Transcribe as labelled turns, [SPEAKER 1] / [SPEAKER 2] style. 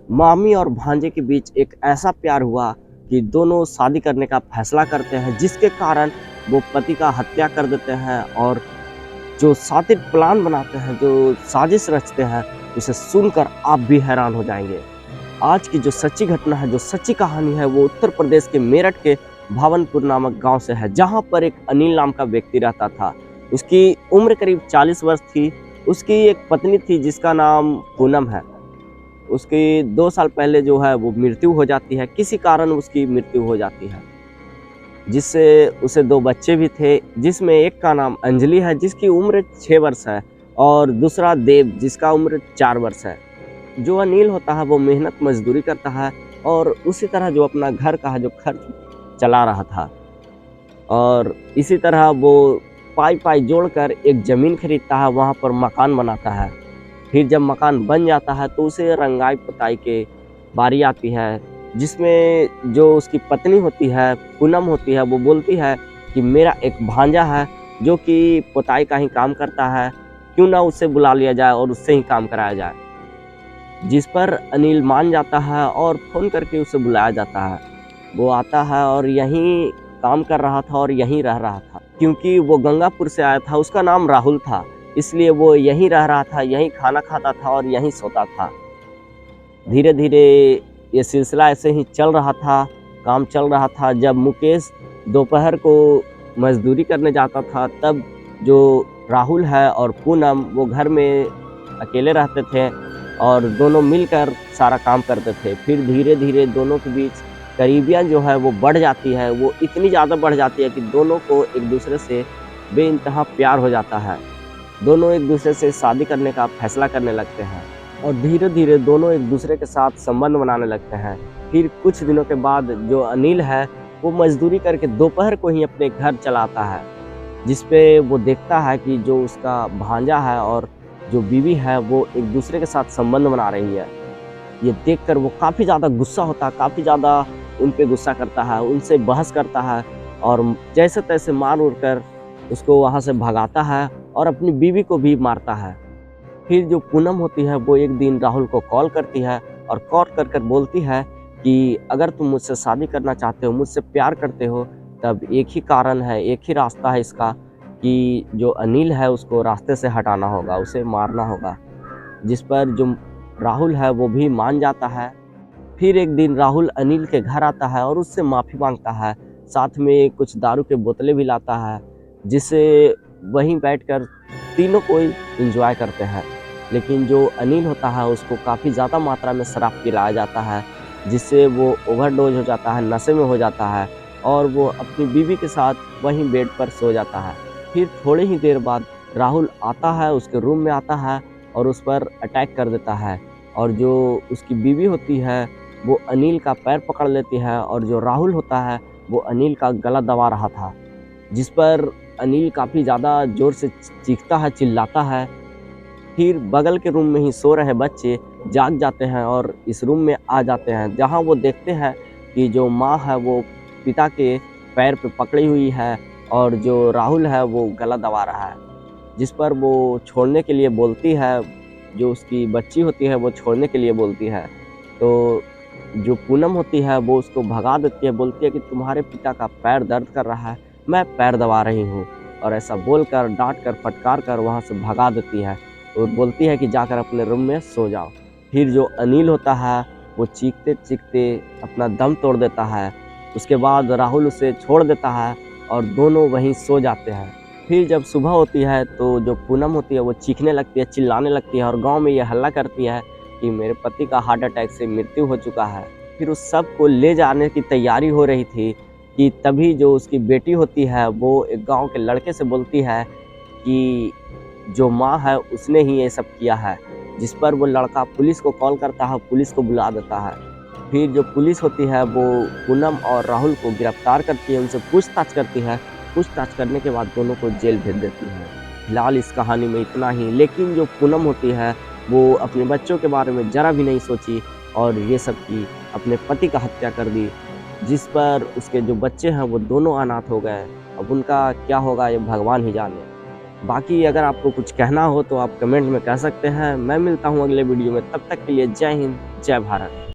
[SPEAKER 1] मामी और भांजे के बीच एक ऐसा प्यार हुआ कि दोनों शादी करने का फैसला करते हैं, जिसके कारण वो पति का हत्या कर देते हैं और जो शातिर प्लान बनाते हैं, जो साजिश रचते हैं, उसे सुनकर आप भी हैरान हो जाएंगे। आज की जो सच्ची घटना है, जो सच्ची कहानी है, वो उत्तर प्रदेश के मेरठ के भावनपुर नामक गांव से है, जहां पर एक अनिल नाम का व्यक्ति रहता था। उसकी उम्र करीब 40 वर्ष थी। उसकी एक पत्नी थी जिसका नाम पूनम है। उसकी 2 साल पहले जो है वो मृत्यु हो जाती है, किसी कारण उसकी मृत्यु हो जाती है, जिससे उसे 2 बच्चे भी थे, जिसमें एक का नाम अंजलि है जिसकी उम्र 6 वर्ष है और दूसरा देव जिसका उम्र 4 वर्ष है। जो अनिल होता है वो मेहनत मजदूरी करता है और उसी तरह जो अपना घर का है जो खर्च चला रहा था, और इसी तरह वो पाई जोड़कर एक ज़मीन खरीदता है, वहाँ पर मकान बनाता है। फिर जब मकान बन जाता है तो उसे रंगाई पुताई के बारी आती है, जिसमें जो उसकी पत्नी होती है, पूनम होती है, वो बोलती है कि मेरा एक भांजा है जो कि पुताई का ही काम करता है, क्यों ना उसे बुला लिया जाए और उससे ही काम कराया जाए। जिस पर अनिल मान जाता है और फ़ोन करके उसे बुलाया जाता है। वो आता है और यहीं काम कर रहा था और यहीं रह रहा था। क्योंकि वो गंगापुर से आया था, उसका नाम राहुल था, इसलिए वो यहीं रह रहा था, यहीं खाना खाता था और यहीं सोता था। धीरे-धीरे ये सिलसिला ऐसे ही चल रहा था, काम चल रहा था। जब मुकेश दोपहर को मज़दूरी करने जाता था, तब जो राहुल है और पूनम वो घर में अकेले रहते थे और दोनों मिलकर सारा काम करते थे। फिर धीरे-धीरे दोनों के बीच करीबियाँ जो है वो बढ़ जाती है, वो इतनी ज़्यादा बढ़ जाती है कि दोनों को एक-दूसरे से बेइंतहा प्यार हो जाता है। दोनों एक-दूसरे से शादी करने का फैसला करने लगते हैं और धीरे-धीरे दोनों एक-दूसरे के साथ संबंध बनाने लगते हैं। फिर कुछ दिनों के बाद जो अनिल है, वो मज़दूरी करके दोपहर को ही अपने घर चला आता है, जिस पे वो देखता है कि जो उसका भांजा है और जो बीवी है, वो एक-दूसरे के साथ संबंध बना रही है। ये देखकर वो काफ़ी ज़्यादा गुस्सा होता है, काफ़ी ज़्यादा उन पे गुस्सा करता है, उनसे बहस करता है और जैसे-तैसे मार-उर कर उसको वहाँ से भगाता है और अपनी बीवी को भी मारता है। फिर जो पूनम होती है वो एक दिन राहुल को कॉल करती है और कॉल कर कर बोलती है कि अगर तुम मुझसे शादी करना चाहते हो, मुझसे प्यार करते हो, तब एक ही कारण है, एक ही रास्ता है इसका कि जो अनिल है उसको रास्ते से हटाना होगा, उसे मारना होगा। जिस पर जो राहुल है वो भी मान जाता है। फिर एक दिन राहुल अनिल के घर आता है और उससे माफ़ी माँगता है, साथ में कुछ दारू के बोतलें भी लाता है, जिसे वहीं बैठकर तीनों कोई एंजॉय करते हैं। लेकिन जो अनिल होता है उसको काफ़ी ज़्यादा मात्रा में शराब पिलाया जाता है, जिससे वो ओवरडोज़ हो जाता है, नशे में हो जाता है और वो अपनी बीवी के साथ वहीं बेड पर सो जाता है। फिर थोड़ी ही देर बाद राहुल आता है, उसके रूम में आता है और उस पर अटैक कर देता है और जो उसकी बीवी होती है वो अनिल का पैर पकड़ लेती है और जो राहुल होता है वो अनिल का गला दबा रहा था, जिस पर अनिल काफ़ी ज़्यादा ज़ोर से चीखता है, चिल्लाता है। फिर बगल के रूम में ही सो रहे बच्चे जाग जाते हैं और इस रूम में आ जाते हैं, जहाँ वो देखते हैं कि जो माँ है वो पिता के पैर पे पकड़ी हुई है और जो राहुल है वो गला दबा रहा है, जिस पर वो छोड़ने के लिए बोलती है, जो उसकी बच्ची होती है वो छोड़ने के लिए बोलती है। तो जो पूनम होती है वो उसको भगा देती है, बोलती है कि तुम्हारे पिता का पैर दर्द कर रहा है, मैं पैर दबा रही हूँ, और ऐसा बोलकर डाँट कर फटकार कर वहाँ से भगा देती है और बोलती है कि जाकर अपने रूम में सो जाओ। फिर जो अनिल होता है वो चीखते-चीखते अपना दम तोड़ देता है। उसके बाद राहुल उसे छोड़ देता है और दोनों वहीं सो जाते हैं। फिर जब सुबह होती है तो जो पूनम होती है वो चीखने लगती है, चिल्लाने लगती है और गाँव में ये हल्ला करती है कि मेरे पति का हार्ट अटैक से मृत्यु हो चुका है। फिर उस सब को ले जाने की तैयारी हो रही थी कि तभी जो उसकी बेटी होती है वो एक गाँव के लड़के से बोलती है कि जो माँ है उसने ही ये सब किया है, जिस पर वो लड़का पुलिस को कॉल करता है, पुलिस को बुला देता है। फिर जो पुलिस होती है वो पूनम और राहुल को गिरफ्तार करती है, उनसे पूछताछ करती है। पूछताछ करने के बाद दोनों को जेल भेज देती है। फिलहाल इस कहानी में इतना ही, लेकिन जो पूनम होती है वो अपने बच्चों के बारे में ज़रा भी नहीं सोची और ये सब की, अपने पति का हत्या कर दी, जिस पर उसके जो बच्चे हैं वो दोनों अनाथ हो गए। अब उनका क्या होगा ये भगवान ही जाने। बाकी अगर आपको कुछ कहना हो तो आप कमेंट में कह सकते हैं। मैं मिलता हूँ अगले वीडियो में, तब तक के लिए जय हिंद। जय भारत।